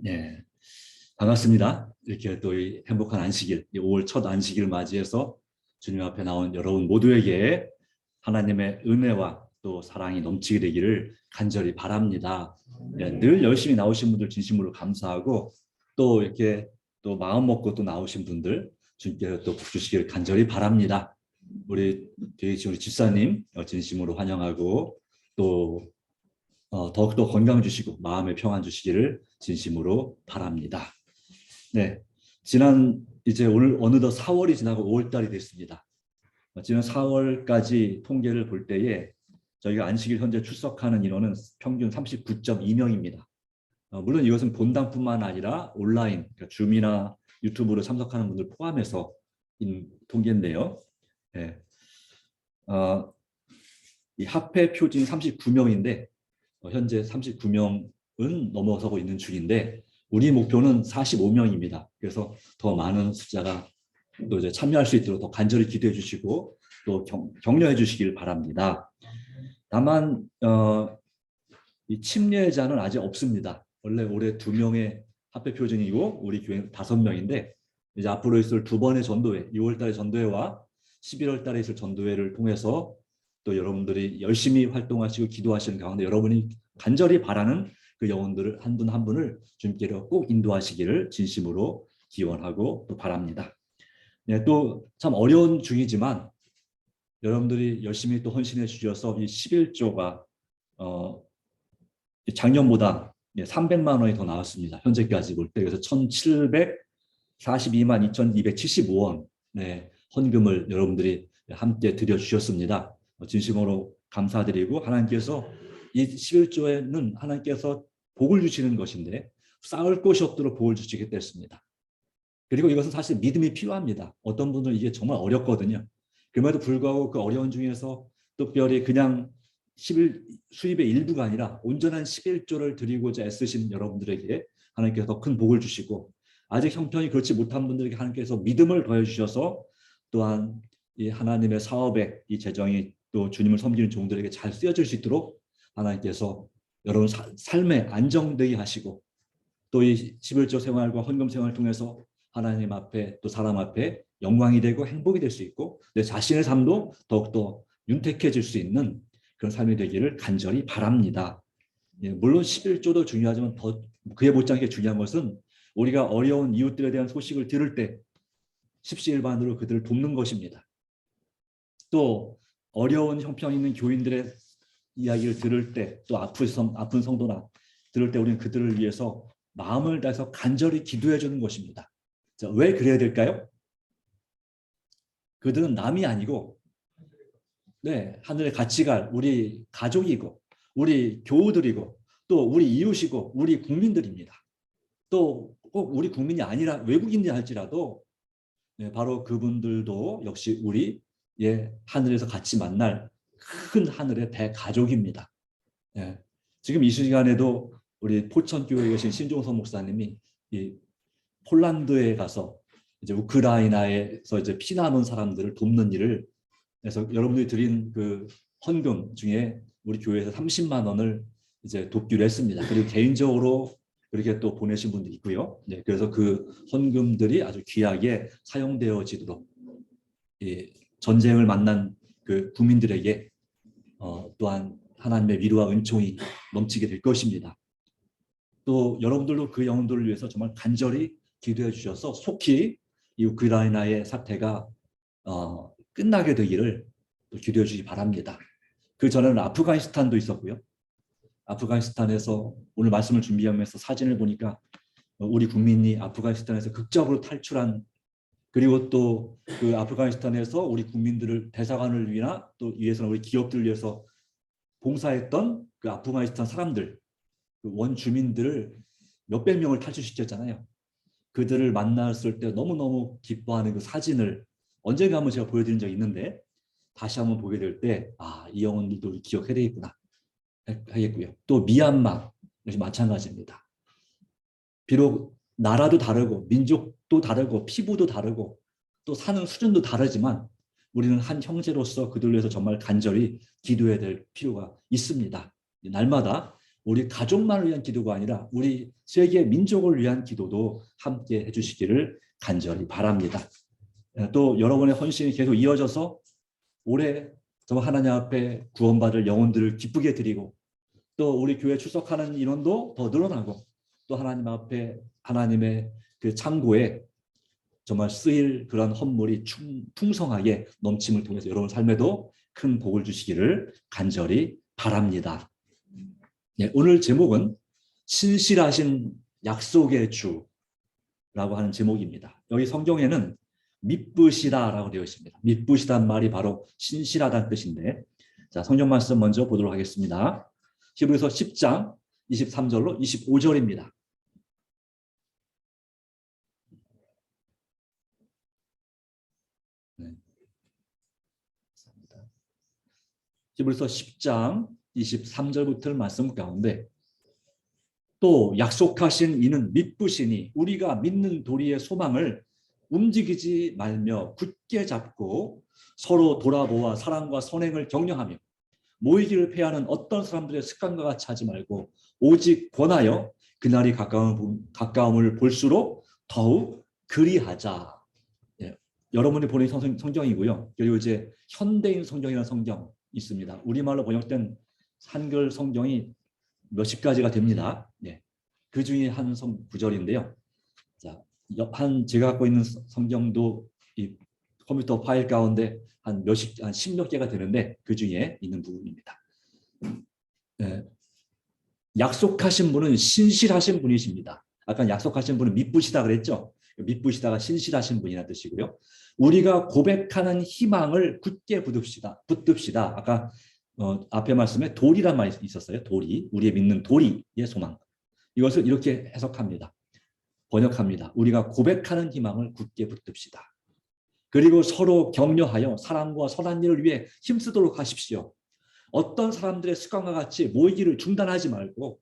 네, 반갑습니다. 이렇게 또 이 행복한 안식일, 이 5월 첫 안식일을 맞이해서 주님 앞에 나온 여러분 모두에게 하나님의 은혜와 또 사랑이 넘치게 되기를 간절히 바랍니다. 네, 늘 열심히 나오신 분들 진심으로 감사하고 또 이렇게 또 마음 먹고 또 나오신 분들 주님께서 또 복 주시기를 간절히 바랍니다. 우리 우리 집사님 진심으로 환영하고 또 더욱더 건강 주시고 마음의 평안 주시기를 진심으로 바랍니다. 네, 이제 오늘 어느덧 4월이 지나고 5월 달이 됐습니다. 지난 4월까지 통계를 볼 때에 저희가 안식일 현재 출석하는 인원은 평균 39.2명입니다. 물론 이것은 본당뿐만 아니라 온라인, 그러니까 줌이나 유튜브로 참석하는 분들 포함해서 통계인데요. 네. 이 합해 표준이 39명인데 현재 39명은 넘어서고 있는 중인데 우리 목표는 45명입니다. 그래서 더 많은 숫자가 또 이제 참여할 수 있도록 더 간절히 기도해 주시고 또 격려해 주시길 바랍니다. 다만 이 침례자는 아직 없습니다. 원래 올해 2명의 합해 표준이고 우리 교회 5명인데 이제 앞으로 있을 2번의 전도회, 6월달의 전도회와 11월달에 있을 전도회를 통해서 또 여러분들이 열심히 활동하시고 기도하시는 가운데 여러분이 간절히 바라는 그 영혼들을 한 분 한 분을 주님께로 꼭 인도하시기를 진심으로 기원하고 또 바랍니다. 네, 또 참 어려운 중이지만 여러분들이 열심히 또 헌신해 주셔서 이 11조가 작년보다 300만 원이 더 나왔습니다. 현재까지 볼 때. 그래서 1,742만 2,275원 헌금을 여러분들이 함께 드려주셨습니다. 진심으로 감사드리고 하나님께서 이 11조에는 하나님께서 복을 주시는 것인데 쌓을 곳이 없도록 복을 주시겠다 했습니다. 그리고 이것은 사실 믿음이 필요합니다. 어떤 분들은 이게 정말 어렵거든요. 그럼에도 불구하고 그 어려운 중에서 특별히 그냥 수입의 일부가 아니라 온전한 11조를 드리고자 애쓰신 여러분들에게 하나님께서 더 큰 복을 주시고 아직 형편이 그렇지 못한 분들에게 하나님께서 믿음을 더해 주셔서 또한 이 하나님의 사업에 이 재정이 또 주님을 섬기는 종들에게 잘 쓰여질 수 있도록 하나님께서 여러분 삶에 안정되게 하시고 또 이 11조 생활과 헌금 생활을 통해서 하나님 앞에 또 사람 앞에 영광이 되고 행복이 될 수 있고 내 자신의 삶도 더욱더 윤택해질 수 있는 그런 삶이 되기를 간절히 바랍니다. 물론 11조도 중요하지만 더 그에 못지않게 중요한 것은 우리가 어려운 이웃들에 대한 소식을 들을 때 십시일반으로 그들을 돕는 것입니다. 또 어려운 형편 있는 교인들의 이야기를 들을 때 또 아픈 성도나 들을 때 우리는 그들을 위해서 마음을 다해서 간절히 기도해 주는 것입니다. 자, 왜 그래야 될까요? 그들은 남이 아니고 하늘에 같이 갈 우리 가족이고 우리 교우들이고 또 우리 이웃이고 우리 국민들입니다. 또 꼭 우리 국민이 아니라 외국인이 할지라도 바로 그분들도 역시 우리 하늘에서 같이 만날 큰 하늘의 대가족입니다. 지금 이 시간에도 우리 포천교회에 계신 신종선 목사님이 이 폴란드에 가서 이제 우크라이나에서 이제 피난온 사람들을 돕는 일을 그래서 여러분들이 드린 그 헌금 중에 우리 교회에서 30만 원을 이제 돕기로 했습니다. 그리고 개인적으로 그렇게 또 보내신 분도 있고요. 그래서 그 헌금들이 아주 귀하게 사용되어지도록 전쟁을 만난 그 국민들에게 또한 하나님의 위로와 은총이 넘치게 될 것입니다. 또 여러분들도 그 영혼들을 위해서 정말 간절히 기도해 주셔서 속히 이 우크라이나의 사태가 끝나게 되기를 또 기도해 주시기 바랍니다. 그 전에는 아프가니스탄도 있었고요. 아프가니스탄에서 오늘 말씀을 준비하면서 사진을 보니까 우리 국민이 아프가니스탄에서 극적으로 탈출한 그리고 또 그 아프가니스탄에서 우리 국민들을 대사관을 위나 또 위해서는 우리 기업들을 위해서 봉사했던 그 아프가니스탄 사람들 그 원주민들을 몇백 명을 탈출시켰잖아요. 그들을 만났을 때 너무너무 기뻐하는 그 사진을 언젠가 한번 제가 보여드린 적이 있는데 다시 한번 보게 될 때 이 영혼들도 우리 기억해야 되겠구나 하겠고요. 또 미얀마 역시 마찬가지입니다. 비록 나라도 다르고 민족도 다르고 피부도 다르고 또 사는 수준도 다르지만 우리는 한 형제로서 그들을 위해서 정말 간절히 기도해야 될 필요가 있습니다. 날마다 우리 가족만을 위한 기도가 아니라 우리 세계 민족을 위한 기도도 함께 해주시기를 간절히 바랍니다. 또 여러분의 헌신이 계속 이어져서 올해 정말 하나님 앞에 구원받을 영혼들을 기쁘게 드리고 또 우리 교회 출석하는 인원도 더 늘어나고 또 하나님 앞에 하나님의 그 창고에 정말 쓰일 그런 헌물이 풍성하게 넘침을 통해서 여러분 삶에도 큰 복을 주시기를 간절히 바랍니다. 네, 오늘 제목은 신실하신 약속의 주라고 하는 제목입니다. 여기 성경에는 미쁘시다라고 되어 있습니다. 미쁘시다는 말이 바로 신실하다는 뜻인데, 자, 성경 말씀 먼저 보도록 하겠습니다. 히브리서 10장 23절로 25절입니다. 네. 히브리서 10장 23절부터 말씀 가운데 또 약속하신 이는 미쁘시니 우리가 믿는 도리의 소망을 움직이지 말며 굳게 잡고 서로 돌아보아 사랑과 선행을 격려하며 모이기를 패하는 어떤 사람들의 습관과 같이 하지 말고 오직 권하여 그날이 가까움을 볼수록 더욱 그리하자. 예, 여러분이 보는 성경이고요. 그리고 이제 현대인 성경이라는 성경 있습니다. 우리말로 번역된 한글 성경이 몇십 가지가 됩니다. 네. 그 중에 한 구절인데요. 자, 제가 갖고 있는 성경도 이 컴퓨터 파일 가운데 한 10몇 개가 되는데 그 중에 있는 부분입니다. 네. 약속하신 분은 신실하신 분이십니다. 아까 약속하신 분은 미쁘시다 그랬죠? 미쁘시다가 신실하신 분이라는 뜻이고요. 우리가 고백하는 희망을 굳게 붙듭시다. 아까 앞에 말씀에 도리란 말이 있었어요. 도리, 우리의 믿는 도리의 소망. 이것을 이렇게 해석합니다. 번역합니다. 우리가 고백하는 희망을 굳게 붙듭시다. 그리고 서로 격려하여 사랑과 선한 일을 위해 힘쓰도록 하십시오. 어떤 사람들의 습관과 같이 모이기를 중단하지 말고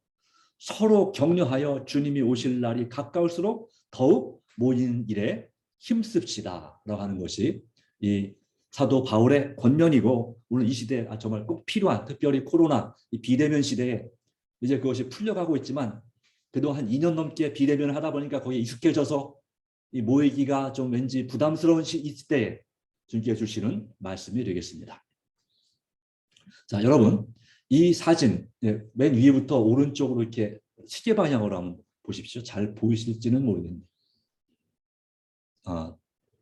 서로 격려하여 주님이 오실 날이 가까울수록 더욱 모이는 일에 힘씁시다 라고 하는 것이 이 사도 바울의 권면이고 오늘 이 시대에 정말 꼭 필요한, 특별히 코로나 이 비대면 시대에 이제 그것이 풀려가고 있지만 그동안 한 2년 넘게 비대면을 하다 보니까 거기에 익숙해져서 이 모이기가 좀 왠지 부담스러운 이 시대에 주님께 주시는 말씀이 되겠습니다. 자, 여러분 이 사진 맨 위에부터 오른쪽으로 이렇게 시계 방향으로 한번 보십시오. 잘 보이실지는 모르겠는데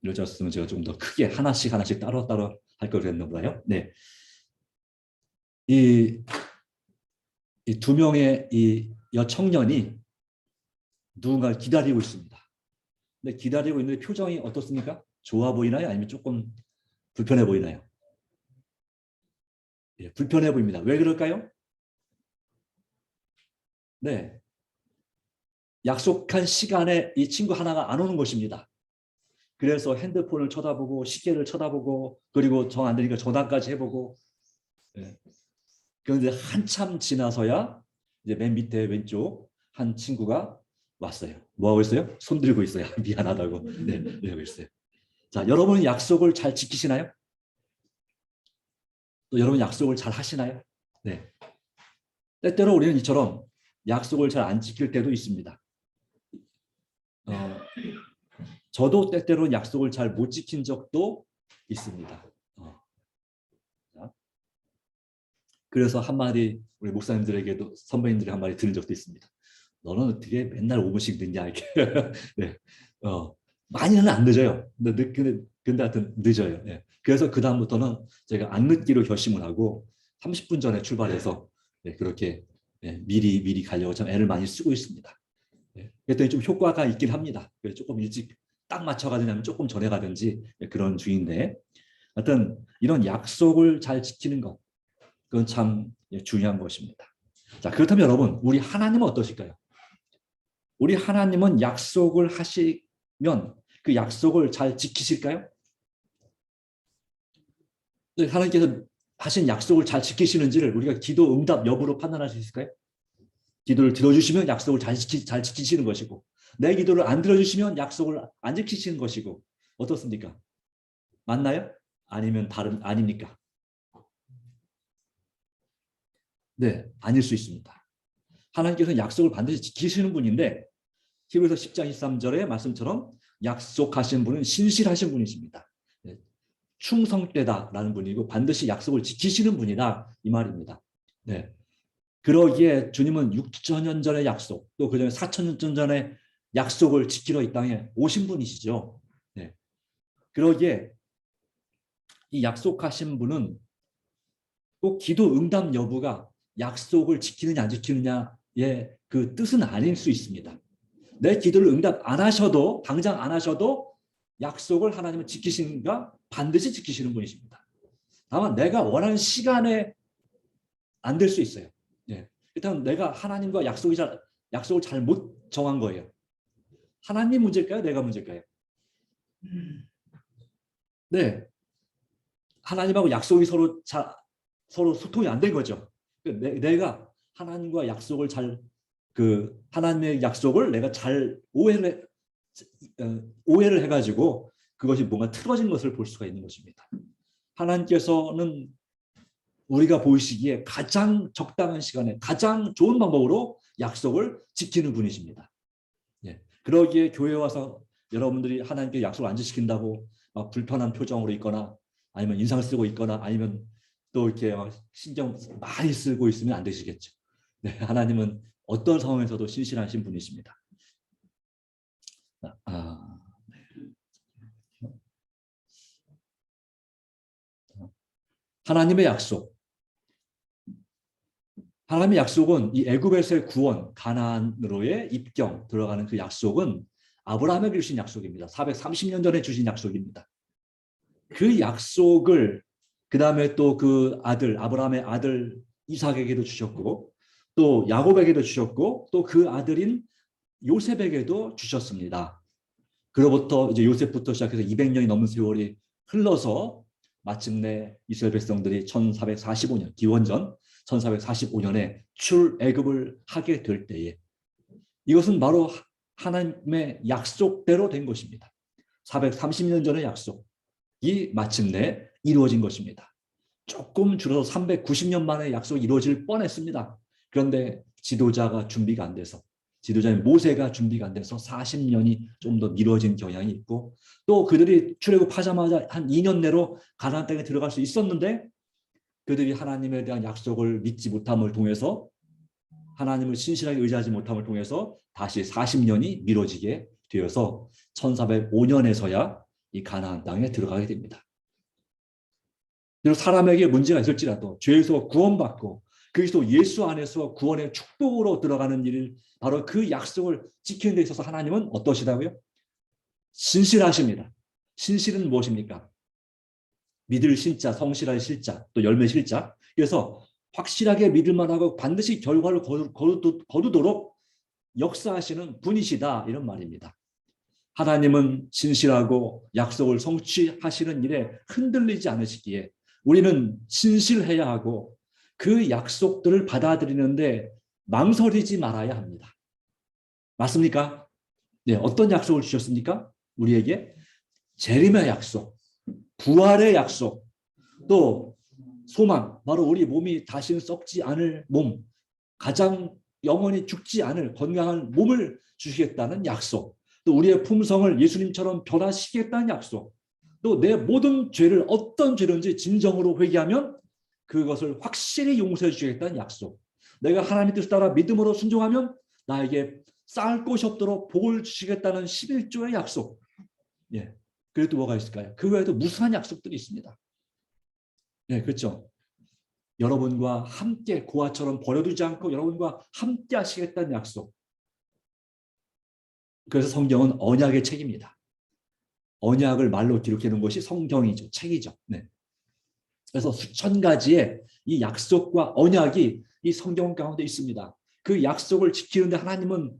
이러셨으면 제가 좀 더 크게 하나씩 따로따로 할 걸 그랬나 보다요. 네, 이 두 명의 이 여청년이 누군가를 기다리고 있습니다. 근데 기다리고 있는데 표정이 어떻습니까? 좋아 보이나요? 아니면 조금 불편해 보이나요? 예, 불편해 보입니다. 왜 그럴까요? 네, 약속한 시간에 이 친구 하나가 안 오는 것입니다. 그래서 핸드폰을 쳐다보고 시계를 쳐다보고 그리고 정 안 되니까 전화까지 해보고 예. 그런데 한참 지나서야 이제 맨 밑에 왼쪽 한 친구가 왔어요. 뭐 하고 있어요? 손 들고 있어요. 미안하다고. 네, 이러고 있어요. 자, 여러분은 약속을 잘 지키시나요? 또 여러분 약속을 잘 하시나요? 네. 때때로 우리는 이처럼 약속을 잘 안 지킬 때도 있습니다. 저도 때때로 약속을 잘 못 지킨 적도 있습니다. 그래서 한마디 우리 목사님들에게도 선배님들이 한마디 들은 적도 있습니다. 너는 어떻게 맨날 5분씩 늦냐 이렇게. 네. 많이는 안 늦어요. 근데 하여튼 늦어요. 네. 그래서 그 다음부터는 제가 안 늦기로 결심을 하고 30분 전에 출발해서 네, 그렇게 네, 미리 가려고 참 애를 많이 쓰고 있습니다. 네. 그랬더니 좀 효과가 있긴 합니다. 그래서 조금 일찍 딱 맞춰 가든지 조금 전에 가든지 네, 그런 주의인데 하여튼 이런 약속을 잘 지키는 것 그건 참 중요한 것입니다. 자, 그렇다면 여러분, 우리 하나님은 어떠실까요? 우리 하나님은 약속을 하시면 그 약속을 잘 지키실까요? 하나님께서 하신 약속을 잘 지키시는지를 우리가 기도 응답 여부로 판단할 수 있을까요? 기도를 들어주시면 약속을 잘 지키시는 것이고 내 기도를 안 들어주시면 약속을 안 지키시는 것이고 어떻습니까? 맞나요? 아니면 아닙니까? 네, 아닐 수 있습니다. 하나님께서는 약속을 반드시 지키시는 분인데 히브리서 10장 23절의 말씀처럼 약속하신 분은 신실하신 분이십니다. 충성되다라는 분이고 반드시 약속을 지키시는 분이다 이 말입니다. 네. 그러기에 주님은 6천년 전의 약속 또 그전에 4천년 전의 약속을 지키러 이 땅에 오신 분이시죠. 네. 그러기에 이 약속하신 분은 꼭 기도 응답 여부가 약속을 지키느냐 안 지키느냐의 그 뜻은 아닐 수 있습니다. 내 기도를 응답 안 하셔도 당장 안 하셔도 약속을 하나님은 지키시는가 반드시 지키시는 분이십니다. 다만 내가 원하는 시간에 안 될 수 있어요. 예. 일단 내가 하나님과 약속을 잘 못 정한 거예요. 하나님 문제일까요? 내가 문제일까요? 네. 하나님하고 약속이 서로 소통이 안 된 거죠. 내가 하나님과 약속을 하나님의 약속을 내가 잘 오해를 해가지고 그것이 뭔가 틀어진 것을 볼 수가 있는 것입니다. 하나님께서는 우리가 보시기에 가장 적당한 시간에 가장 좋은 방법으로 약속을 지키는 분이십니다. 예. 그러기에 교회 와서 여러분들이 하나님께 약속을 안 지킨다고 막 불편한 표정으로 있거나 아니면 인상 쓰고 있거나 아니면 또 이렇게 막 신경 많이 쓰고 있으면 안 되시겠죠. 네, 하나님은 어떤 상황에서도 신실하신 분이십니다. 하나님의 약속. 하나님의 약속은 이 애굽에서의 구원, 가나안으로의 입경 들어가는 그 약속은 아브라함에게 주신 약속입니다. 430년 전에 주신 약속입니다. 그 약속을 그 다음에 또 그 아들 아브라함의 아들 이삭에게도 주셨고 또 야곱에게도 주셨고 또 그 아들인 요셉에게도 주셨습니다. 그로부터 이제 요셉부터 시작해서 200년이 넘는 세월이 흘러서 마침내 이스라엘 백성들이 1445년 기원전 1445년에 출애굽을 하게 될 때에 이것은 바로 하나님의 약속대로 된 것입니다. 430년 전의 약속이 마침내 이루어진 것입니다. 조금 줄어서 390년 만에 약속이 이루어질 뻔했습니다. 그런데 지도자가 준비가 안 돼서 지도자인 모세가 준비가 안 돼서 40년이 좀 더 미뤄진 경향이 있고 또 그들이 출애굽하자마자 한 2년 내로 가나안 땅에 들어갈 수 있었는데 그들이 하나님에 대한 약속을 믿지 못함을 통해서 하나님을 신실하게 의지하지 못함을 통해서 다시 40년이 미뤄지게 되어서 1405년에서야 이 가나안 땅에 들어가게 됩니다. 그리고 사람에게 문제가 있을지라도 죄에서 구원받고 그리스도 예수 안에서 구원의 축복으로 들어가는 일 바로 그 약속을 지키는 데 있어서 하나님은 어떠시다고요? 신실하십니다. 신실은 무엇입니까? 믿을 신자, 성실할 실자, 또 열매 실자. 그래서 확실하게 믿을만 하고 반드시 결과를 거두도록 역사하시는 분이시다 이런 말입니다. 하나님은 신실하고 약속을 성취하시는 일에 흔들리지 않으시기에 우리는 신실해야 하고 그 약속들을 받아들이는데 망설이지 말아야 합니다. 맞습니까? 네, 어떤 약속을 주셨습니까? 우리에게 재림의 약속, 부활의 약속, 또 소망, 바로 우리 몸이 다시는 썩지 않을 몸, 가장 영원히 죽지 않을 건강한 몸을 주시겠다는 약속, 또 우리의 품성을 예수님처럼 변화시키겠다는 약속, 또 내 모든 죄를 어떤 죄든지 진정으로 회개하면 그것을 확실히 용서해 주시겠다는 약속, 내가 하나님의 뜻을 따라 믿음으로 순종하면 나에게 쌓을 곳이 없도록 복을 주시겠다는 11조의 약속. 예. 그래도 뭐가 있을까요? 그 외에도 무수한 약속들이 있습니다. 네, 그렇죠. 여러분과 함께 고아처럼 버려두지 않고 여러분과 함께 하시겠다는 약속. 그래서 성경은 언약의 책입니다. 언약을 말로 기록해 놓은 것이 성경이죠. 책이죠. 네. 그래서 수천 가지의 이 약속과 언약이 이 성경 가운데 있습니다. 그 약속을 지키는데 하나님은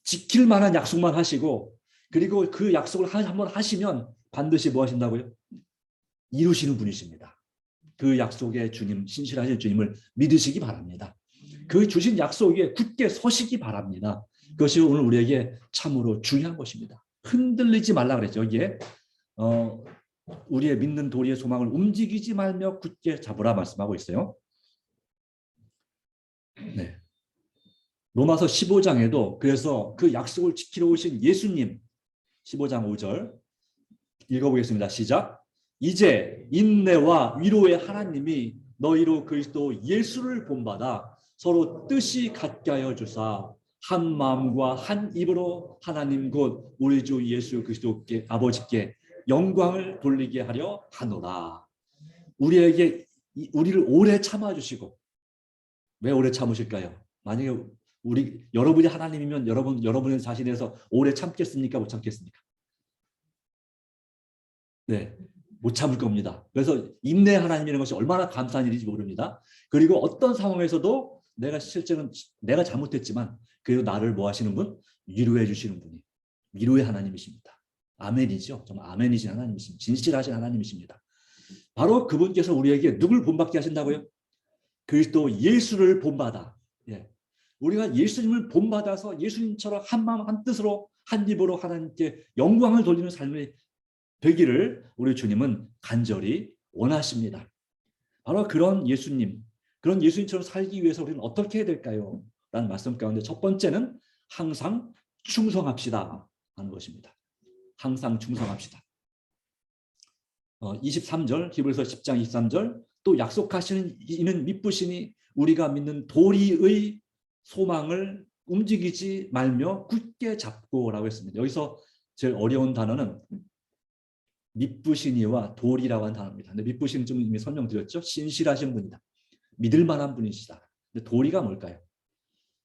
지킬 만한 약속만 하시고 그리고 그 약속을 한번 하시면 반드시 뭐 하신다고요? 이루시는 분이십니다. 그 약속의 주님, 신실하신 주님을 믿으시기 바랍니다. 그 주신 약속 위에 굳게 서시기 바랍니다. 그것이 오늘 우리에게 참으로 중요한 것입니다. 흔들리지 말라 그랬죠. 여기에 우리의 믿는 도리의 소망을 움직이지 말며 굳게 잡으라 말씀하고 있어요. 네. 로마서 15장에도 그래서 그 약속을 지키러 오신 예수님 15장 5절 읽어보겠습니다. 시작. 이제 인내와 위로의 하나님이 너희로 그리스도 예수를 본받아 서로 뜻이 같게 하여 주사 한 마음과 한 입으로 하나님 곧 우리 주 예수 그리스도께 아버지께 영광을 돌리게 하려 하노라. 우리를 오래 참아주시고 왜 오래 참으실까요? 만약에 여러분이 하나님이면 여러분의 자신에서 오래 참겠습니까? 못 참겠습니까? 네, 못 참을 겁니다. 그래서 인내 하나님이라는 것이 얼마나 감사한 일인지 모릅니다. 그리고 어떤 상황에서도 실제는 내가 잘못했지만 그래도 나를 뭐 하시는 분? 위로해 주시는 분이 위로의 하나님이십니다. 아멘이죠. 정말 아멘이신 하나님이십니다. 진실하신 하나님이십니다. 바로 그분께서 우리에게 누굴 본받게 하신다고요? 그리스도 예수를 본받아. 예. 우리가 예수님을 본받아서 예수님처럼 한 마음 한 뜻으로 한 입으로 하나님께 영광을 돌리는 삶이 되기를 우리 주님은 간절히 원하십니다. 바로 그런 예수님처럼 살기 위해서 우리는 어떻게 해야 될까요? 라는 말씀 가운데 첫 번째는 항상 충성합시다 하는 것입니다. 항상 충성합시다. 23절 히브리서 10장 23절 또 약속하시는 이는 미쁘시니 우리가 믿는 도리의 소망을 움직이지 말며 굳게 잡고라고 했습니다. 여기서 제일 어려운 단어는 미쁘시니와 도리라고 하는 단어입니다. 근데 미쁘시는 좀 이미 설명드렸죠. 신실하신 분이다. 믿을 만한 분이시다. 근데 도리가 뭘까요?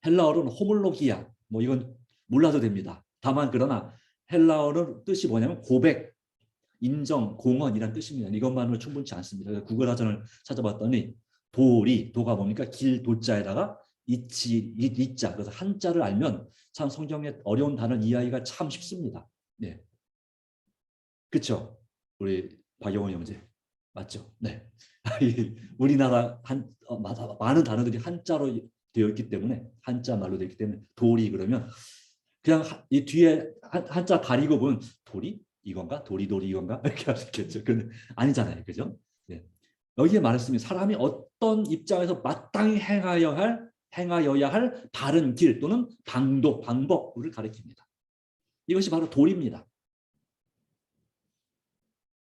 헬라어로는 호몰로기아. 뭐 이건 몰라도 됩니다. 다만 그러나 헬라어는 뜻이 뭐냐면 고백, 인정, 공헌이란 뜻입니다. 이것만으로 충분치 않습니다. 그래서 구글 사전을 찾아봤더니 도가 뭡니까? 길 도자에다가 이자. 그래서 한자를 알면 참 성경의 어려운 단어를 이해하기가 참 쉽습니다. 네. 그렇죠? 우리 박영원 형제 맞죠? 네. 우리나라 많은 단어들이 한자로 되어 있기 때문에 한자 말로 되어 있기 때문에 도리 그러면 그냥 이 뒤에 한자 가리고 보면 도리 이건가? 도리 이건가? 이렇게 할 수 있겠죠. 그런데 아니잖아요. 그죠? 네. 여기에 말했습니다. 사람이 어떤 입장에서 마땅히 행하여야 할 바른 길 또는 방법을 가리킵니다. 이것이 바로 도리입니다.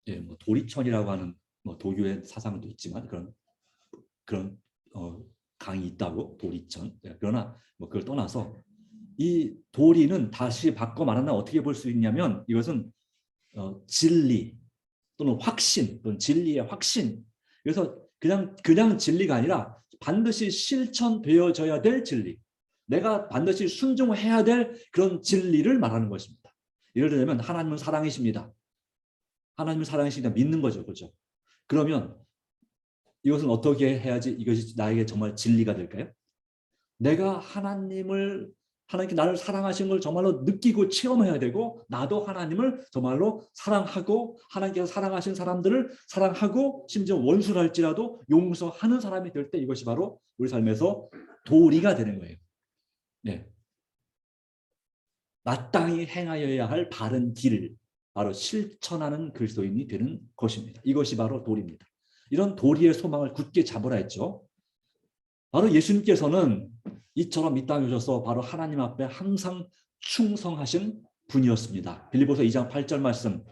예, 뭐 도리천이라고 하는 뭐 도교의 사상도 있지만 그런 강이 있다고 도리천. 예, 그러나 뭐 그걸 떠나서 이 도리는 다시 바꿔 말하면 어떻게 볼 수 있냐면 이것은 진리 또는 확신 또는 진리의 확신. 그래서 그냥 진리가 아니라 반드시 실천되어져야 될 진리. 내가 반드시 순종해야 될 그런 진리를 말하는 것입니다. 예를 들면 하나님은 사랑이십니다. 하나님을 사랑하시니까 믿는 거죠. 그렇죠? 그러면 이것은 어떻게 해야지 이것이 나에게 정말 진리가 될까요? 내가 하나님께 나를 사랑하시는 걸 정말로 느끼고 체험해야 되고 나도 하나님을 정말로 사랑하고 하나님께서 사랑하신 사람들을 사랑하고 심지어 원수를 할지라도 용서하는 사람이 될 때 이것이 바로 우리 삶에서 도리가 되는 거예요. 네. 마땅히 행하여야 할 바른 길을 바로 실천하는 그리스도인이 되는 것입니다. 이것이 바로 도리입니다. 이런 도리의 소망을 굳게 잡으라 했죠. 바로 예수님께서는 이처럼 이 땅에 오셔서 바로 하나님 앞에 항상 충성하신 분이었습니다. 빌립보서 2장 8절 말씀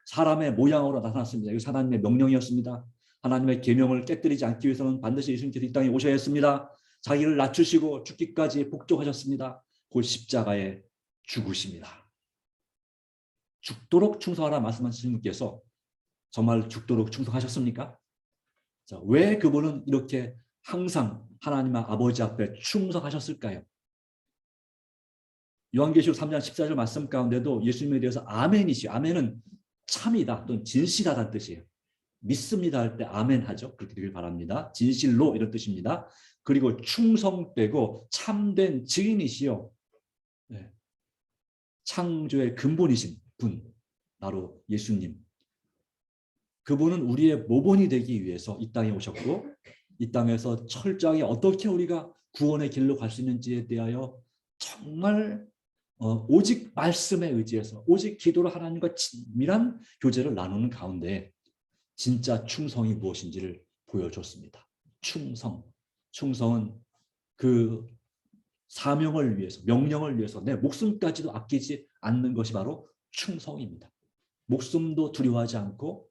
사람의 모양으로 나타났습니다. 이거 하나님의 명령이었습니다. 하나님의 계명을 깨뜨리지 않기 위해서는 반드시 예수님께서 이 땅에 오셔야 했습니다. 자기를 낮추시고 죽기까지 복종하셨습니다. 곧 십자가에 죽으십니다. 죽도록 충성하라 말씀하신 분께서 정말 죽도록 충성하셨습니까? 자, 왜 그분은 이렇게 항상 하나님 아버지 앞에 충성하셨을까요? 요한계시록 3장 14절 말씀 가운데도 예수님에 대해서 아멘이시요. 아멘은 참이다 또는 진실하다는 뜻이에요. 믿습니다 할 때 아멘 하죠. 그렇게 되길 바랍니다. 진실로 이런 뜻입니다. 그리고 충성되고 참된 증인이시요. 네. 창조의 근본이신 분, 바로 예수님. 그분은 우리의 모본이 되기 위해서 이 땅에 오셨고 이 땅에서 철저하게 어떻게 우리가 구원의 길로 갈 수 있는지에 대하여 정말 오직 말씀에 의지해서 오직 기도로 하나님과 친밀한 교제를 나누는 가운데 진짜 충성이 무엇인지를 보여줬습니다. 충성은 그 사명을 위해서, 명령을 위해서 내 목숨까지도 아끼지 않는 것이 바로 충성입니다. 목숨도 두려워하지 않고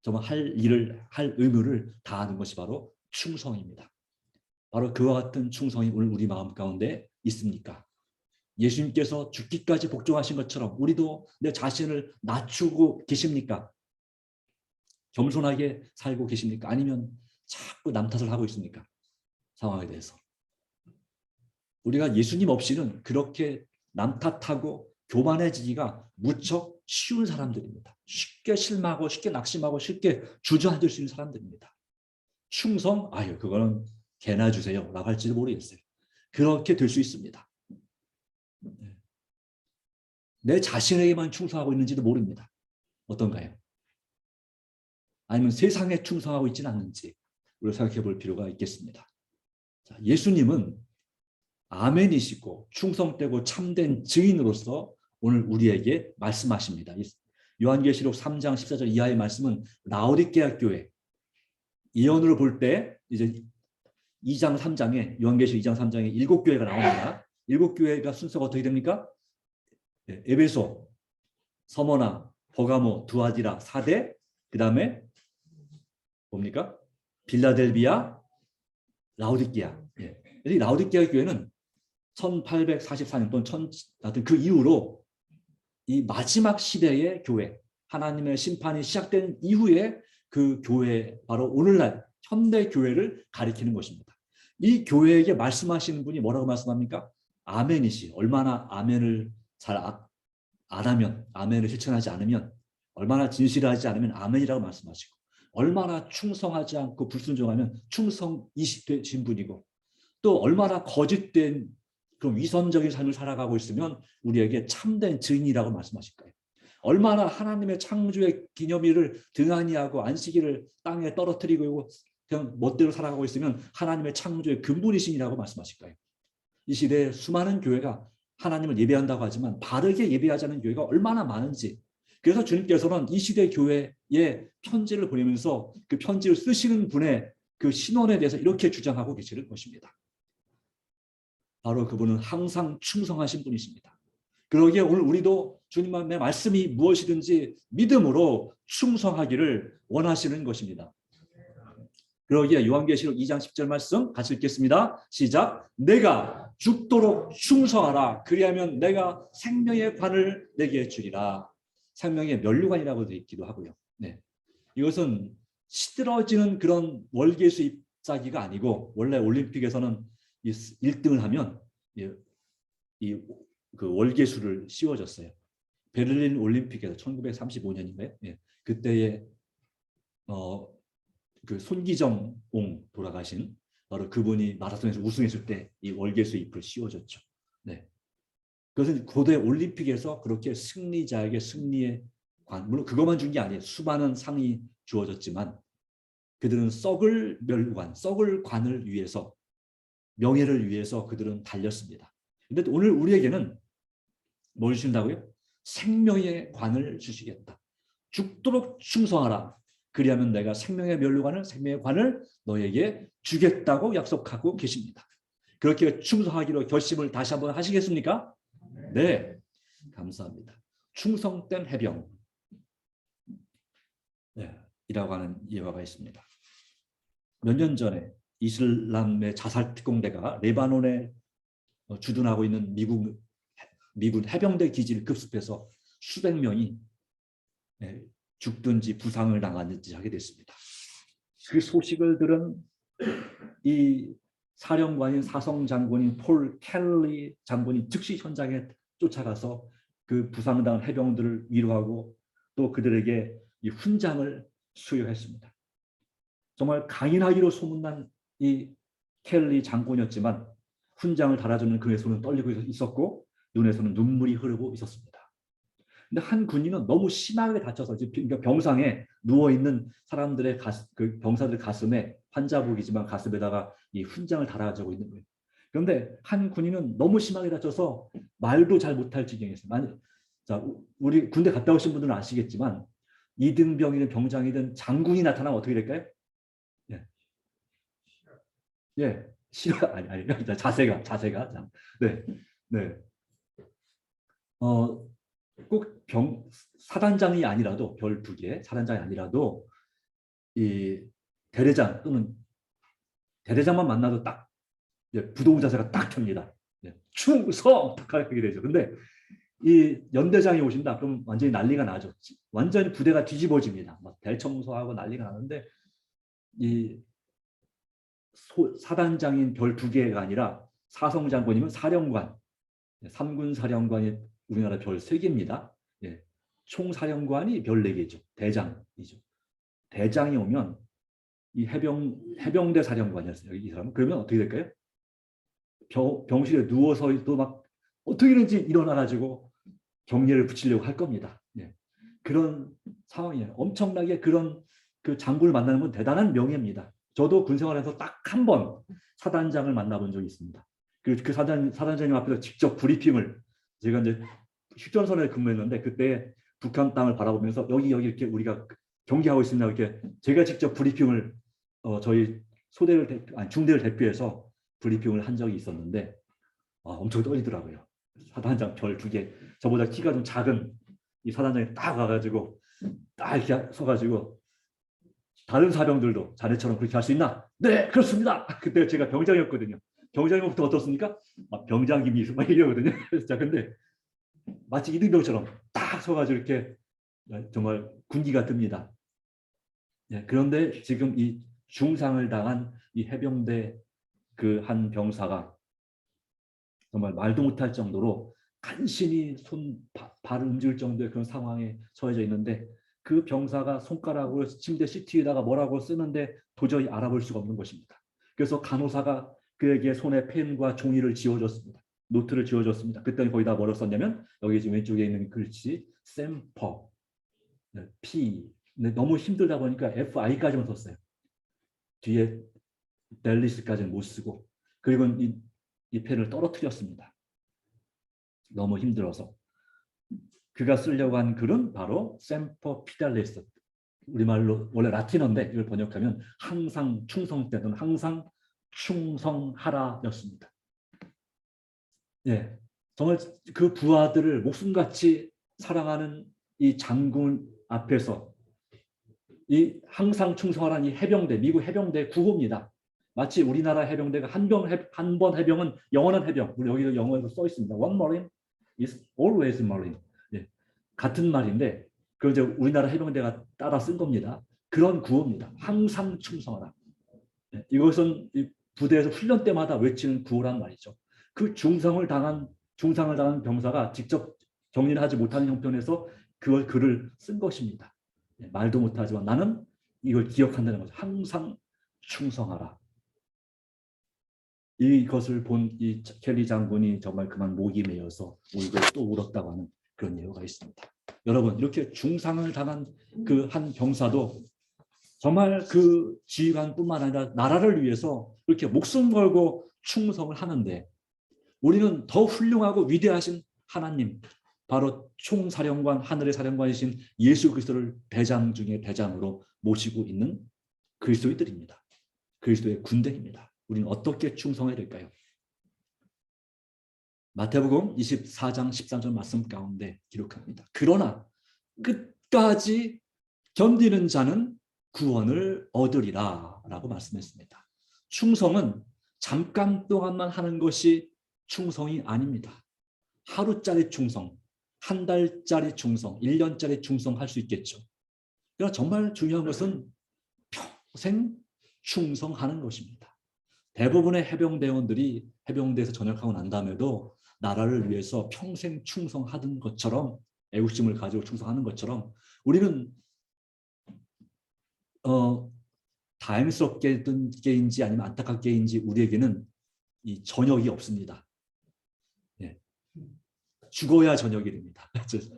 정말 할 일을, 할 의무를 다하는 것이 바로 충성입니다. 바로 그와 같은 충성이 오늘 우리 마음 가운데 있습니까? 예수님께서 죽기까지 복종하신 것처럼 우리도 내 자신을 낮추고 계십니까? 겸손하게 살고 계십니까? 아니면 자꾸 남 탓을 하고 있습니까? 상황에 대해서. 우리가 예수님 없이는 그렇게 남 탓하고 교만해지기가 무척 쉬운 사람들입니다. 쉽게 실망하고 쉽게 낙심하고 쉽게 주저앉을 수 있는 사람들입니다. 충성? 아유, 그거는 개나 주세요 라고 할지도 모르겠어요. 그렇게 될 수 있습니다. 내 자신에게만 충성하고 있는지도 모릅니다. 어떤가요? 아니면 세상에 충성하고 있지는 않는지 우리가 생각해 볼 필요가 있겠습니다. 자, 예수님은 아멘이시고 충성되고 참된 증인으로서 오늘 우리에게 말씀하십니다. 요한계시록 3장 14절 이하의 말씀은 라오디게아 교회, 예언으로 볼 때 이제 2장 3장에 요한계시록 2장 3장에 7교회가 나옵니다. 7교회가 순서가 어떻게 됩니까? 에베소, 서머나, 버가모, 두아디라, 사대, 그 다음에 뭡니까? 빌라델비아, 라오디게아. 이 라오디게아 교회는 1844년 또는 하여튼 그 이후로 이 마지막 시대의 교회, 하나님의 심판이 시작된 이후에 그 교회, 바로 오늘날 현대 교회를 가리키는 것입니다. 이 교회에게 말씀하시는 분이 뭐라고 말씀합니까? 아멘이시. 얼마나 아멘을 잘 안 하면, 아멘을 실천하지 않으면, 얼마나 진실하지 않으면 아멘이라고 말씀하시고, 얼마나 충성하지 않고 불순종하면 충성이신 분이고, 또 얼마나 거짓된 그런 위선적인 삶을 살아가고 있으면 우리에게 참된 증인이라고 말씀하실 거예요. 얼마나 하나님의 창조의 기념일을 등한히 하고 안식일을 땅에 떨어뜨리고 그냥 멋대로 살아가고 있으면 하나님의 창조의 근본이신이라고 말씀하실 거예요. 이 시대에 수많은 교회가 하나님을 예배한다고 하지만 바르게 예배하지 않는 교회가 얼마나 많은지, 그래서 주님께서는 이 시대 교회에 편지를 보내면서 그 편지를 쓰시는 분의 그 신원에 대해서 이렇게 주장하고 계시는 것입니다. 바로 그분은 항상 충성하신 분이십니다. 그러기에 오늘 우리도 주님의 말씀이 무엇이든지 믿음으로 충성하기를 원하시는 것입니다. 그러기에 요한계시록 2장 10절 말씀 같이 읽겠습니다. 시작. 내가 죽도록 충성하라. 그리하면 내가 생명의 관을 내게 주리라. 생명의 면류관이라고 되어 있기도 하고요. 네. 이것은 시들어지는 그런 월계수 잎사귀가 아니고, 원래 올림픽에서는 1등을 하면 그 월계수를 씌워줬어요. 베를린 올림픽에서 1935년인가요? 예. 그때에 그 손기정 옹 돌아가신 바로 그분이 마라톤에서 우승했을 때 이 월계수 잎을 씌워줬죠. 네. 그것은 고대 올림픽에서 그렇게 승리자에게 승리의 관, 물론 그것만 준 게 아니에요. 수많은 상이 주어졌지만 그들은 썩을 멸관, 썩을 관을 위해서, 명예를 위해서 그들은 달렸습니다. 그런데 오늘 우리에게는 뭘 주신다고요? 생명의 관을 주시겠다. 죽도록 충성하라. 그리하면 내가 생명의 면류관을, 생명의 관을 너에게 주겠다고 약속하고 계십니다. 그렇게 충성하기로 결심을 다시 한번 하시겠습니까? 네, 감사합니다. 충성된 해병, 네, 이라고 하는 예화가 있습니다. 몇 년 전에 이슬람의 자살 특공대가 레바논에 주둔하고 있는 미군 해병대 기지를 급습해서 수백 명이 죽든지 부상을 당하든지 하게 됐습니다. 그 소식을 들은 이 사령관인 사성 장군인 폴 켈리 장군이 즉시 현장에 쫓아가서 그 부상당한 해병들을 위로하고 또 그들에게 이 훈장을 수여했습니다. 정말 강인하기로 소문난 이 켈리 장군이었지만 훈장을 달아주는 그의 손은 떨리고 있었고 눈에서는 눈물이 흐르고 있었습니다. 근데 한 군인은 너무 심하게 다쳐서 병상에 누워있는 사람들의 그 병사들 가슴에, 환자복이지만 가슴에다가 이 훈장을 달아주고 있는 거예요. 그런데 한 군인은 너무 심하게 다쳐서 말도 잘 못할 지경이었어요. 자, 우리 군대 갔다 오신 분들은 아시겠지만 이등병이든 병장이든 장군이 나타나면 어떻게 될까요? 예. 예. 싫어 아니 자세가 자, 네, 네. 꼭 사단장이 아니라도 별 2개 사단장이 아니라도 이 대대장 또는 대대장만 만나도 딱 부동 자세가 딱 켭니다. 충성 딱 하게 되죠. 근데 이 연대장이 오신다 그럼 완전히 난리가 나죠. 완전히 부대가 뒤집어집니다. 막 대청소하고 난리가 나는데 이 사단장인 별 2개가 아니라 사성장군이면 사령관, 3군 사령관이 우리나라 별 3개입니다. 예. 총사령관이 별 4개죠. 대장이죠. 대장이 오면 이 해병대 사령관이었어요. 이 사람은. 그러면 어떻게 될까요? 병실에 누워서 또 막 어떻게든지 일어나가지고 경례를 붙이려고 할 겁니다. 예. 그런 상황이에요. 엄청나게 그런 그 장군을 만나는 건 대단한 명예입니다. 저도 군생활에서 딱 한 번 사단장을 만나본 적이 있습니다. 그 사단장님 앞에서 직접 브리핑을 제가 이제 휴전선에 근무했는데 그때 북한 땅을 바라보면서 여기 이렇게 우리가 경기하고 있습니다. 이렇게 제가 직접 브리핑을 저희 중대를 대표해서 브리핑을 한 적이 있었는데 엄청 떨리더라고요. 사단장 별 2개 저보다 키가 좀 작은 이 사단장이 딱 와가지고 딱 이렇게 서가지고 다른 사병들도 자네처럼 그렇게 할 수 있나? 네, 그렇습니다. 그때 제가 병장이었거든요. 병장이부터 어떻습니까? 병장님이 막 이러거든요. 자, 근데 마치 이등병처럼 딱 서가지고 이렇게 정말 군기가 듭니다. 예, 그런데 지금 이 중상을 당한 이 해병대 그 한 병사가 정말 말도 못할 정도로 간신히 발을 움직일 정도의 그런 상황에 처해져 있는데 그 병사가 손가락으로 침대 시트에다가 뭐라고 쓰는데 도저히 알아볼 수가 없는 것입니다. 그래서 간호사가 그에게 손에 펜과 종이를 지어줬습니다. 노트를 지어줬습니다. 그때는 거기다 뭐라고 썼냐면 여기 지금 왼쪽에 있는 글씨 샘퍼 P 근데 너무 힘들다 보니까 FI까지만 썼어요. 뒤에 델리스까지는 못 쓰고 그리고 이 펜을 떨어뜨렸습니다. 너무 힘들어서. 그가 쓰려고 한 글은 바로 샘퍼 피달레스. 우리말로 원래 라틴어인데 이걸 번역하면 항상 충성 때는 항상 충성하라였습니다. 예, 정말 그 부하들을 목숨같이 사랑하는 이 장군 앞에서 이 항상 충성하라는 이 해병대, 미국 해병대 구호입니다. 마치 우리나라 해병대가 한 번 해병은 영원한 해병. 우리 여기도 영어에서 써 있습니다. One Marine is always Marine. 예, 같은 말인데 그 이제 우리나라 해병대가 따라 쓴 겁니다. 그런 구호입니다. 항상 충성하라. 예, 이것은 이 부대에서 훈련 때마다 외치는 구호란 말이죠. 그 중상을 당한 병사가 직접 정리를 하지 못하는 형편에서 그걸 글을 쓴 것입니다. 예, 말도 못하지만 나는 이걸 기억한다는 거죠. 항상 충성하라. 이것을 본 이 켈리 장군이 정말 그만 목이 메어서 울고 또 울었다고 하는 그런 예화가 있습니다. 여러분 이렇게 중상을 당한 그 한 병사도 정말 그 지휘관뿐만 아니라 나라를 위해서 이렇게 목숨 걸고 충성을 하는데 우리는 더 훌륭하고 위대하신 하나님 바로 총사령관 하늘의 사령관이신 예수 그리스도를 대장 중에 대장으로 모시고 있는 그리스도인들입니다. 그리스도의 군대입니다. 우리는 어떻게 충성해야 될까요? 마태복음 24장 13절 말씀 가운데 기록합니다. 그러나 끝까지 견디는 자는 구원을 얻으리라 라고 말씀했습니다. 충성은 잠깐 동안만 하는 것이 충성이 아닙니다. 하루짜리 충성, 한 달짜리 충성, 1년짜리 충성할 수 있겠죠. 그러나 정말 중요한 것은 평생 충성하는 것입니다. 대부분의 해병대원들이 해병대에서 전역하고 난 다음에도 나라를 위해서 평생 충성하던 것처럼 애국심을 가지고 충성하는 것처럼 우리는 다행스럽게인지 아니면 안타깝게인지 우리에게는 이 전역이 없습니다. 네. 죽어야 전역이 됩니다.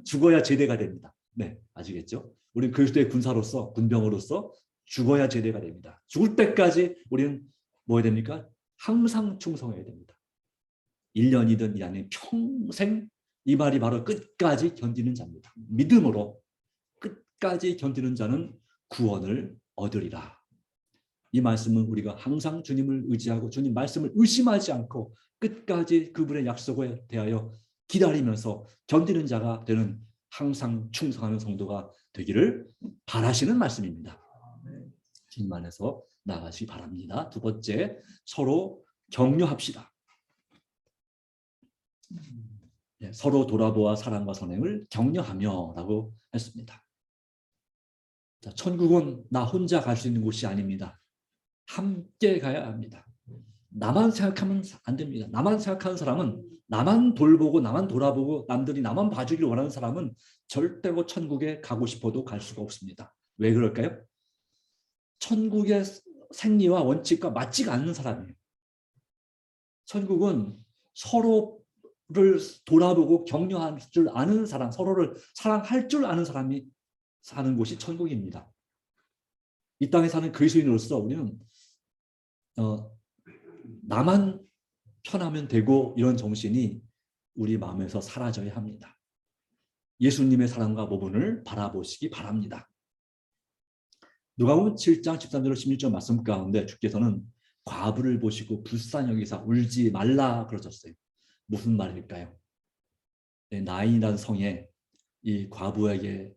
죽어야 제대가 됩니다. 네, 아시겠죠? 우리는 그리스도의 군사로서 군병으로서 죽어야 제대가 됩니다. 죽을 때까지 우리는 뭐 해야 됩니까? 항상 충성해야 됩니다. 1년이든 2년이든 평생 이 말이 바로 끝까지 견디는 자입니다. 믿음으로 끝까지 견디는 자는 구원을 얻으리라. 이 말씀은 우리가 항상 주님을 의지하고 주님 말씀을 의심하지 않고 끝까지 그분의 약속에 대하여 기다리면서 견디는 자가 되는 항상 충성하는 성도가 되기를 바라시는 말씀입니다. 주님 안에서 나가시기 바랍니다. 두 번째, 서로 격려합시다. 서로 돌아보아 사랑과 선행을 격려하며 라고 했습니다. 자, 천국은 나 혼자 갈 수 있는 곳이 아닙니다. 함께 가야 합니다. 나만 생각하면 안 됩니다. 나만 생각하는 사람은, 나만 돌보고 나만 돌아보고 남들이 나만 봐주길 원하는 사람은 절대로 천국에 가고 싶어도 갈 수가 없습니다. 왜 그럴까요? 천국의 생리와 원칙과 맞지가 않는 사람이에요. 천국은 서로를 돌아보고 격려할 줄 아는 사람, 서로를 사랑할 줄 아는 사람이 사는 곳이 천국입니다. 이 땅에 사는 그리스도인으로서 우리는 나만 편하면 되고 이런 정신이 우리 마음에서 사라져야 합니다. 예수님의 사랑과 모범을 바라보시기 바랍니다. 누가복음 7장 13절 16절 말씀 가운데 주께서는 과부를 보시고 불쌍히 여기사 울지 말라 그러셨어요. 무슨 말일까요? 나인이라는 성에 이 과부에게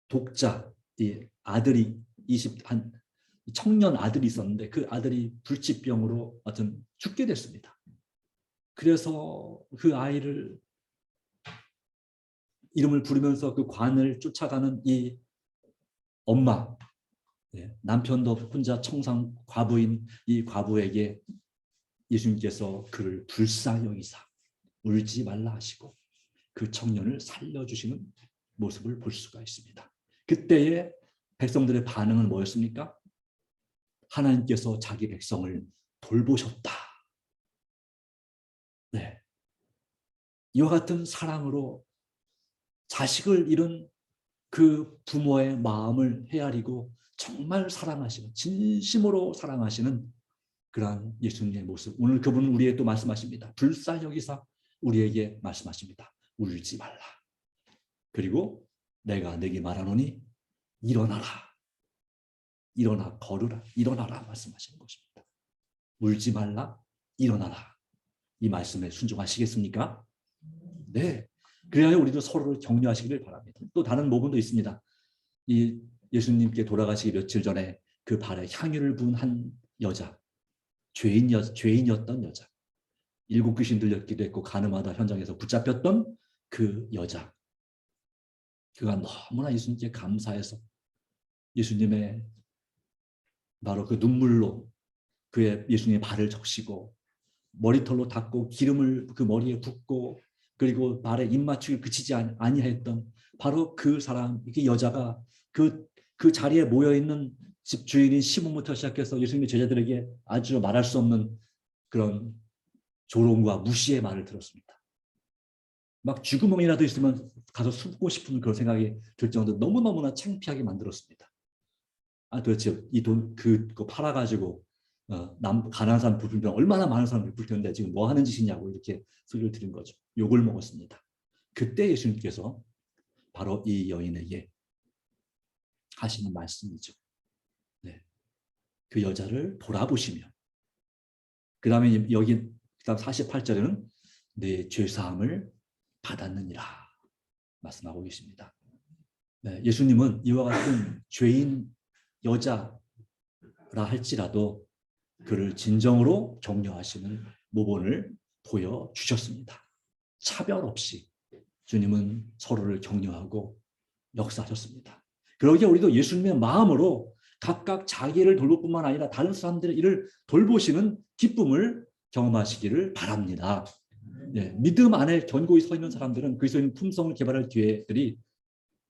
독자, 이 아들이 한 청년 아들이 있었는데 그 아들이 불치병으로 하여튼 죽게 됐습니다. 그래서 그 아이를 이름을 부르면서 그 관을 쫓아가는 이 엄마, 남편도 혼자 청상 과부인 이 과부에게 예수님께서 그를 불쌍히 여기사 울지 말라 하시고 그 청년을 살려주시는 모습을 볼 수가 있습니다. 그때의 백성들의 반응은 뭐였습니까? 하나님께서 자기 백성을 돌보셨다. 네. 이와 같은 사랑으로 자식을 잃은 그 부모의 마음을 헤아리고 정말 사랑하시는, 진심으로 사랑하시는 그러한 예수님의 모습. 오늘 그분은 우리에게 또 말씀하십니다. 불쌍히 여기사 우리에게 말씀하십니다. 울지 말라. 그리고 내가 네게 말하노니 일어나라. 일어나 걸으라. 일어나라 말씀하시는 것입니다. 울지 말라. 일어나라. 이 말씀에 순종하시겠습니까? 네. 그래야 우리도 서로를 격려하시기를 바랍니다. 또 다른 모범도 있습니다. 이 예수님께 돌아가시기 며칠 전에 그 발에 향유를 부은 한 여자, 죄인이었던 여자, 7 귀신 들렸기도 했고 가늠하다 현장에서 붙잡혔던 그 여자, 그가 너무나 예수님께 감사해서 예수님의 바로 그 눈물로 그의 예수님의 발을 적시고 머리털로 닦고 기름을 그 머리에 붓고 그리고 발에 입맞추기 그치지 아니하였던 바로 그 사람, 그 여자가 그 자리에 모여있는 집 주인인 시몬부터 시작해서 예수님의 제자들에게 아주 말할 수 없는 그런 조롱과 무시의 말을 들었습니다. 막 쥐구멍이라도 있으면 가서 숨고 싶은 그런 생각이 들 정도로 너무너무나 창피하게 만들었습니다. 도대체 이 돈 그거 팔아가지고 가난한 사람 부르면 얼마나 많은 사람들이 부를 텐데 지금 뭐 하는 짓이냐고 이렇게 소리를 들은 거죠. 욕을 먹었습니다. 그때 예수님께서 바로 이 여인에게 하시는 말씀이죠. 네. 그 여자를 돌아보시며 그 다음에 여기 그다음 48절에는 내 죄사함을 받았느니라 말씀하고 계십니다. 네, 예수님은 이와 같은 죄인 여자라 할지라도 그를 진정으로 격려하시는 모본을 보여주셨습니다. 차별 없이 주님은 서로를 격려하고 역사하셨습니다. 그러기에 우리도 예수님의 마음으로 각각 자기를 돌볼 뿐만 아니라 다른 사람들의 일을 돌보시는 기쁨을 경험하시기를 바랍니다. 네, 믿음 안에 견고히 서 있는 사람들은 그리스도인 품성을 개발할 기회들이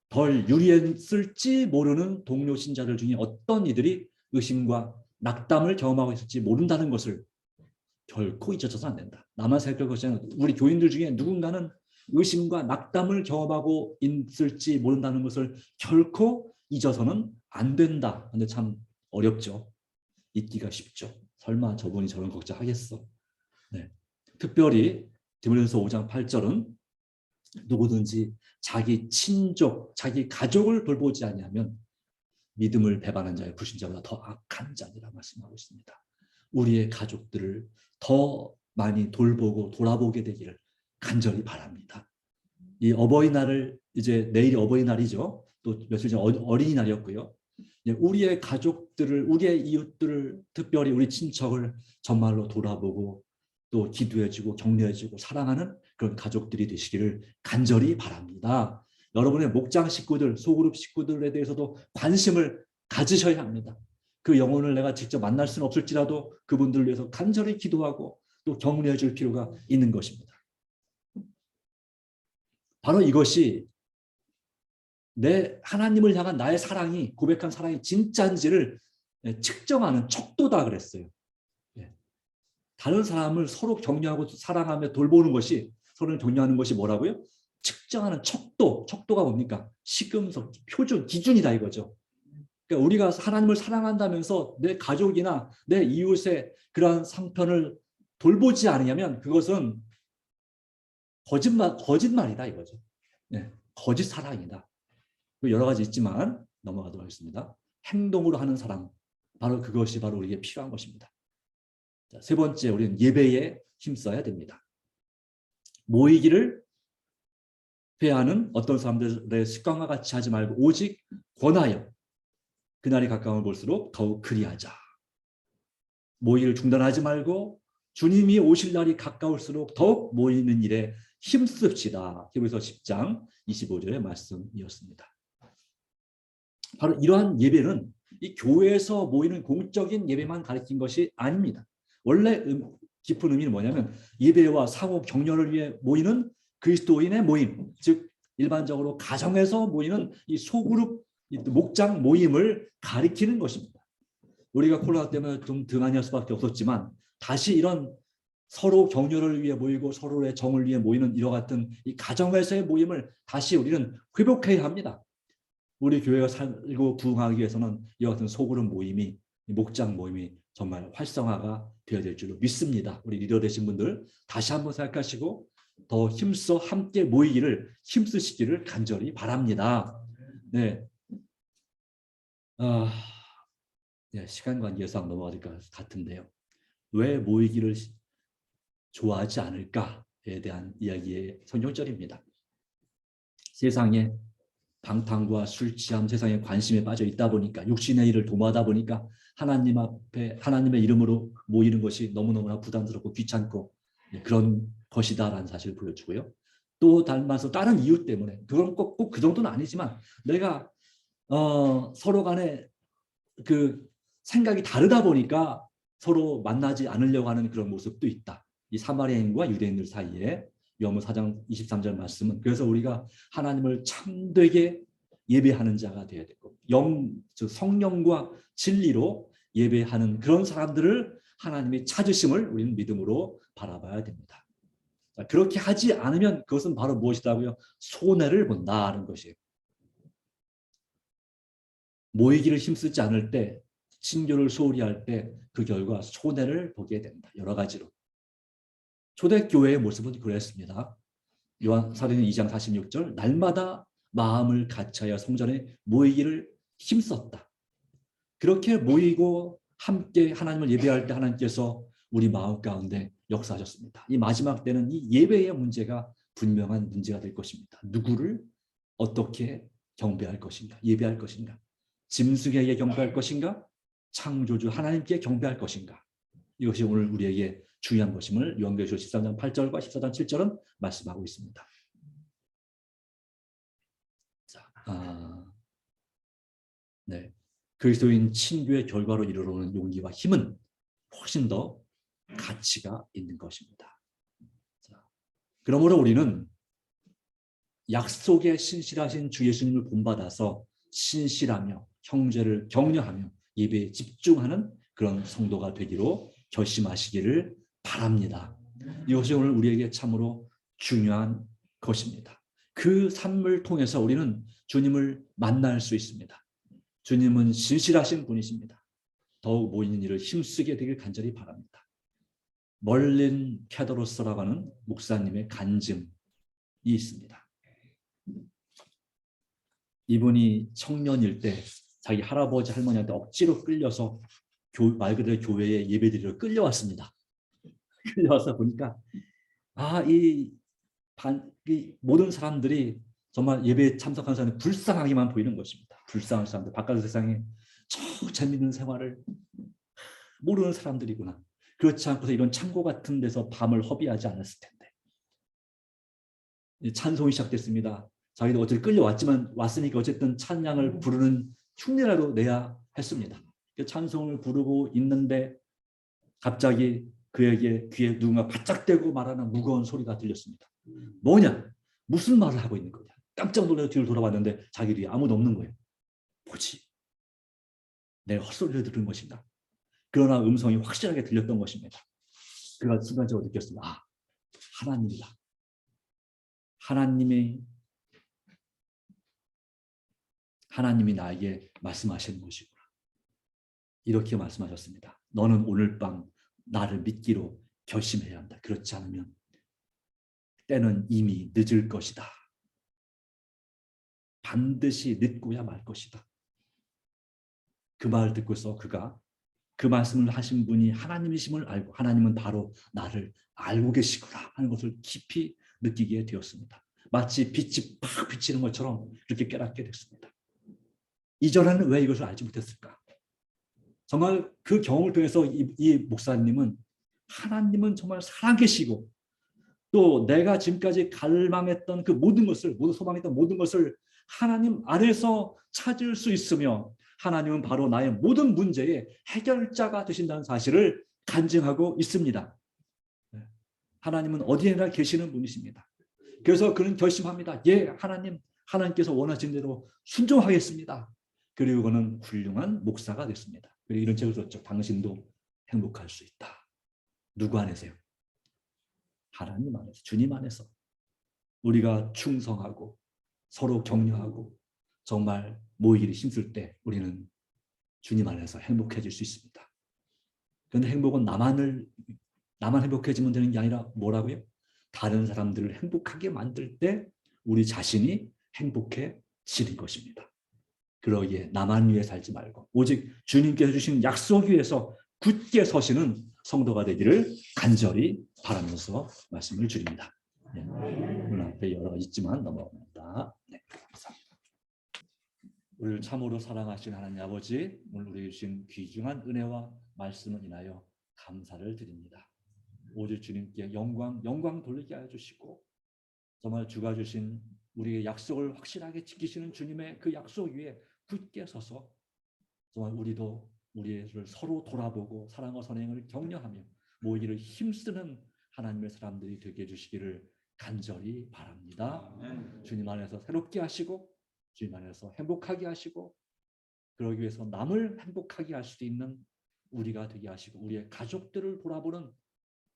덜 유리했을지 모르는 동료 신자들 중에 어떤 이들이 의심과 낙담을 경험하고 있을지 모른다는 것을 결코 잊어서는 안 된다. 나만 생각할 것이 아니라 우리 교인들 중에 누군가는 의심과 낙담을 경험하고 있을지 모른다는 것을 결코 잊어서는 안 된다. 근데 참 어렵죠. 잊기가 쉽죠. 설마 저분이 저런 걱정하겠어. 네. 특별히 디모데전서 5장 8절은 누구든지 자기 친족, 자기 가족을 돌보지 아니하면 믿음을 배반한 자의 불신자보다 더 악한 자니라 말씀하고 있습니다. 우리의 가족들을 더 많이 돌보고 돌아보게 되기를 간절히 바랍니다. 이 어버이날을 이제 내일이 어버이날이죠. 또 며칠 전 어린이날이었고요. 우리의 가족들을, 우리의 이웃들을, 특별히 우리 친척을 정말로 돌아보고 또 기도해주고 격려해주고 사랑하는 그런 가족들이 되시기를 간절히 바랍니다. 여러분의 목장 식구들, 소그룹 식구들에 대해서도 관심을 가지셔야 합니다. 그 영혼을 내가 직접 만날 수는 없을지라도 그분들을 위해서 간절히 기도하고 또 격려해 줄 필요가 있는 것입니다. 바로 이것이 내 하나님을 향한 나의 사랑이, 고백한 사랑이 진짜인지를 측정하는 척도다 그랬어요. 다른 사람을 서로 격려하고 사랑하며 돌보는 것이, 서로를 격려하는 것이 뭐라고요? 측정하는 척도. 척도가 뭡니까? 시금석, 표준, 기준이다 이거죠. 그러니까 우리가 하나님을 사랑한다면서 내 가족이나 내 이웃의 그러한 상편을 돌보지 않으면 그것은 거짓말이다 이거죠. 거짓 사랑이다. 여러 가지 있지만 넘어가도록 하겠습니다. 행동으로 하는 사랑, 바로 그것이 바로 우리에게 필요한 것입니다. 자, 세 번째, 우리는 예배에 힘써야 됩니다. 모이기를 회하는 어떤 사람들의 습관과 같이 하지 말고 오직 권하여 그날이 가까운 볼수록 더욱 그리하자. 모이기를 중단하지 말고 주님이 오실 날이 가까울수록 더욱 모이는 일에 힘씁시다. 히브리서 10장 25절의 말씀이었습니다. 바로 이러한 예배는 이 교회에서 모이는 공적인 예배만 가리킨 것이 아닙니다. 원래 깊은 의미는 뭐냐면 예배와 상호 격려를 위해 모이는 그리스도인의 모임, 즉 일반적으로 가정에서 모이는 이 소그룹 목장 모임을 가리키는 것입니다. 우리가 코로나 때문에 좀 등한할 수밖에 없었지만 다시 이런 서로 격려를 위해 모이고 서로의 정을 위해 모이는 이와 같은 이 가정에서의 모임을 다시 우리는 회복해야 합니다. 우리 교회가 살고 부흥하기 위해서는 이와 같은 소그룹 모임이, 목장 모임이 정말 활성화가 되어야 될 줄로 믿습니다. 우리 리더 되신 분들 다시 한번 생각하시고 더 힘써 함께 모이기를 힘쓰시기를 간절히 바랍니다. 네. 시간 관계상 넘어갈 것 같은데요. 왜 모이기를 좋아하지 않을까에 대한 이야기의 성경절입니다. 세상에 방탕과 술 취함, 세상에 관심에 빠져 있다 보니까, 육신의 일을 도모하다 보니까 하나님 앞에 하나님의 이름으로 모이는 것이 너무너무나 부담스럽고 귀찮고 그런 것이다라는 사실을 보여주고요. 또 닮아서 다른 이유 때문에, 그건 꼭 그 정도는 아니지만 내가 서로 간에 그 생각이 다르다 보니까 서로 만나지 않으려고 하는 그런 모습도 있다. 이 사마리아인과 유대인들 사이에 요한복음 4장 23절 말씀은, 그래서 우리가 하나님을 참되게 예배하는 자가 되어야 되고 성령과 진리로 예배하는 그런 사람들을 하나님이 찾으심을 우리는 믿음으로 바라봐야 됩니다. 자, 그렇게 하지 않으면 그것은 바로 무엇이라고요? 손해를 본다는 것이에요. 모이기를 힘쓰지 않을 때, 신교를 소홀히 할 때 그 결과 손해를 보게 된다. 여러 가지로. 초대교회의 모습은 그랬습니다. 요한사도행 2장 46절, 날마다 마음을 같이하여 성전에 모이기를 힘썼다. 그렇게 모이고 함께 하나님을 예배할 때 하나님께서 우리 마음 가운데 역사하셨습니다. 이 마지막 때는 이 예배의 문제가 분명한 문제가 될 것입니다. 누구를 어떻게 경배할 것인가, 예배할 것인가, 짐승에게 경배할 것인가, 창조주 하나님께 경배할 것인가. 이것이 오늘 우리에게 중요한 것임을 요한계시록 13장 8절과 14장 7절은 말씀하고 있습니다. 자, 네. 그리스도인 친교의 결과로 이르러오는 용기와 힘은 훨씬 더 가치가 있는 것입니다. 자, 그러므로 우리는 약속에 신실하신 주 예수님을 본받아서 신실하며 형제를 격려하며 예배에 집중하는 그런 성도가 되기로 결심하시기를 바랍니다. 이것이 오늘 우리에게 참으로 중요한 것입니다. 그 삶을 통해서 우리는 주님을 만날 수 있습니다. 주님은 신실하신 분이십니다. 더욱 모이는 일을 힘쓰게 되길 간절히 바랍니다. 멀린 페도로스라고 하는 목사님의 간증이 있습니다. 이분이 청년일 때 자기 할아버지 할머니한테 억지로 끌려서 말 그대로 교회에 예배드리러 끌려왔습니다. 끌려와서 보니까 이 모든 사람들이 정말 예배에 참석한 사람이 불쌍하게만 보이는 것입니다. 불쌍한 사람들, 바깥 세상에 저 재밌는 생활을 모르는 사람들이구나. 그렇지 않고서 이런 창고 같은 데서 밤을 허비하지 않았을 텐데. 찬송이 시작됐습니다. 자기도 어차피 끌려왔지만 왔으니까 어쨌든 찬양을 부르는 흉내라도 내야 했습니다. 찬송을 부르고 있는데 갑자기 그에게 귀에 누군가 바짝 대고 말하는 무거운 소리가 들렸습니다. 뭐냐? 무슨 말을 하고 있는 거냐? 깜짝 놀라서 뒤를 돌아봤는데 자기 뒤에 아무도 없는 거예요. 뭐지? 내가 헛소리를 들은 것인가? 그러나 음성이 확실하게 들렸던 것입니다. 그가 순간적으로 느꼈습니다. 하나님이다. 하나님이 나에게 말씀하시는 것이구나. 이렇게 말씀하셨습니다. 너는 오늘 밤 나를 믿기로 결심해야 한다. 그렇지 않으면 때는 이미 늦을 것이다. 반드시 늦고야 말 것이다. 그 말을 듣고서 그가 그 말씀을 하신 분이 하나님이심을 알고 하나님은 바로 나를 알고 계시구나 하는 것을 깊이 느끼게 되었습니다. 마치 빛이 팍 비치는 것처럼 그렇게 깨닫게 됐습니다. 이전에는 왜 이것을 알지 못했을까? 정말 그 경험을 통해서 이 목사님은 하나님은 정말 살아계시고 또 내가 지금까지 갈망했던 그 모든 것을 소망했던 모든 것을 하나님 안에서 찾을 수 있으며 하나님은 바로 나의 모든 문제의 해결자가 되신다는 사실을 간증하고 있습니다. 하나님은 어디에나 계시는 분이십니다. 그래서 그는 결심합니다. 예, 하나님께서 원하신 대로 순종하겠습니다. 그리고 그는 훌륭한 목사가 됐습니다. 그리고 이런 책을 썼죠. 당신도 행복할 수 있다. 누구 안에서요? 하나님 안에서, 주님 안에서. 우리가 충성하고 서로 격려하고 정말 모이기를 힘쓸 때 우리는 주님 안에서 행복해질 수 있습니다. 그런데 행복은 나만 행복해지면 되는 게 아니라 뭐라고요? 다른 사람들을 행복하게 만들 때 우리 자신이 행복해지는 것입니다. 그러기에 나만 위해 살지 말고 오직 주님께서 주신 약속 위에서 굳게 서시는 성도가 되기를 간절히 바라면서 말씀을 드립니다. 네. 문 앞에 여러 가지 있지만 넘어갑니다. 네, 감사합니다. 우리를 참으로 사랑하신 하나님 아버지, 오늘 우리에게 주신 귀중한 은혜와 말씀을 인하여 감사를 드립니다. 오직 주님께 영광 돌리게 하여 주시고 정말 주가 주신 우리의 약속을 확실하게 지키시는 주님의 그 약속 위에 굳게 서서 정말 우리도 우리를 서로 돌아보고 사랑과 선행을 격려하며 모이기를 힘쓰는 하나님의 사람들이 되게 해주시기를 간절히 바랍니다. 주님 안에서 새롭게 하시고 주님 안에서 행복하게 하시고 그러기 위해서 남을 행복하게 할 수 있는 우리가 되게 하시고 우리의 가족들을 돌아보는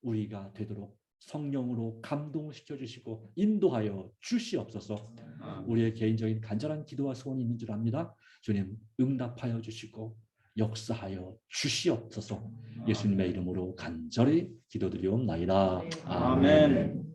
우리가 되도록 성령으로 감동시켜 주시고 인도하여 주시옵소서. 우리의 개인적인 간절한 기도와 소원이 있는 줄 압니다. 주님 응답하여 주시고 역사하여 주시옵소서. 예수님의 이름으로 간절히 기도드리옵나이다. 아멘.